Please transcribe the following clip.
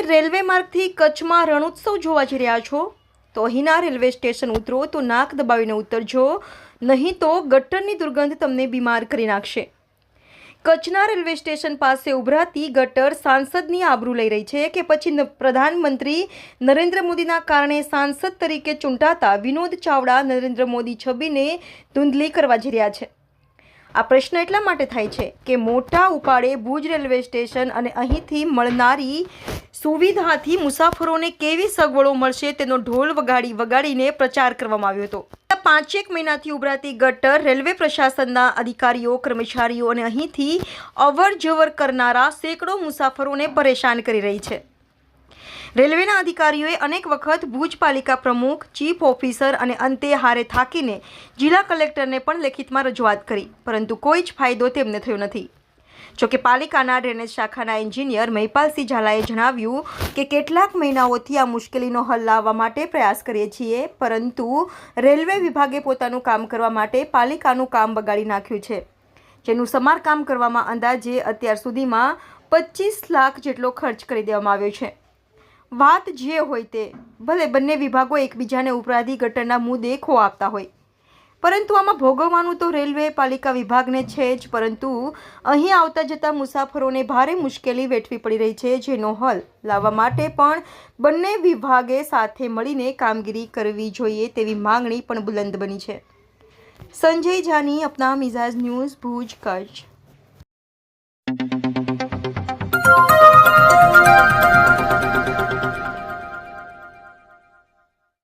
Railway માર્ગથી કચ્છમાં રણોત્સવ જોવા જઈ રહ્યા છો તો અહીંના રેલવે સ્ટેશન ઉતરો તો નાક દબાવીને ઉતરજો, નહીં તો ગટરની દુર્ગંધ તમને બીમાર કરી નાખશે। કચ્છના રેલવે સ્ટેશન પાસે ઉભરાતી ગટર સાંસદની આબરૂ લઈ રહી છે કે પછી પ્રધાનમંત્રી નરેન્દ્ર મોદીના કારણે સાંસદ તરીકે ચૂંટાતા વિનોદ ચાવડા નરેન્દ્ર મોદી છબીને ધૂંધલી કરવા જઈ રહ્યા છે? આ પ્રશ્ન એટલા માટે થાય છે કે મોટા ઉપાડે ભુજ રેલવે સ્ટેશન અને અહીંથી મળનારી સુવિધાથી મુસાફરોને કેવી સગવડો મળશે તેનો ઢોલ વગાડીને પ્રચાર કરવામાં આવ્યો હતો। 5 મહિનાથી ઉભરાતી ગટર રેલવે પ્રશાસનના અધિકારીઓ, કર્મચારીઓ અને અહીંથી અવર જવર કરનારા સેંકડો મુસાફરોને પરેશાન કરી રહી છે। રેલવેના અધિકારીઓએ અનેક વખત ભુજ પાલિકા પ્રમુખ, ચીફ ઓફિસર અને અંતે હારે થાકીને જિલ્લા કલેક્ટરને પણ લેખિતમાં રજૂઆત કરી, પરંતુ કોઈ જ ફાયદો તેમને થયો નથી। જોકે પાલિકાના ડ્રેનેજ શાખાના એન્જિનિયર મહિપાલસિંહ ઝાલાએ જણાવ્યું કે કેટલાક મહિનાઓથી આ મુશ્કેલીનો હલ લાવવા માટે પ્રયાસ કરીએ છીએ, પરંતુ રેલવે વિભાગે પોતાનું કામ કરવા માટે પાલિકાનું કામ બગાડી નાખ્યું છે, જેનું સમારકામ કરવામાં અંદાજે અત્યાર સુધીમાં 25 લાખ જેટલો ખર્ચ કરી દેવામાં આવ્યો છે। વાત જે હોય તે, ભલે બંને વિભાગો એકબીજાને ઉપરાધી ગટરના મુદ્દે ખો આપતા હોય, પરંતુ આમાં ભોગવવાનું તો રેલવે પાલિકા વિભાગને છે જ, પરંતુ અહીં આવતા જતા મુસાફરોને ભારે મુશ્કેલી વેઠવી પડી રહી છે, જેનો હલ લાવવા માટે પણ બંને વિભાગે સાથે મળીને કામગીરી કરવી જોઈએ તેવી માંગણી પણ બુલંદ બની છે। સંજય જાની, अपना मिजाज न्यूज़, भूज, कच्छ।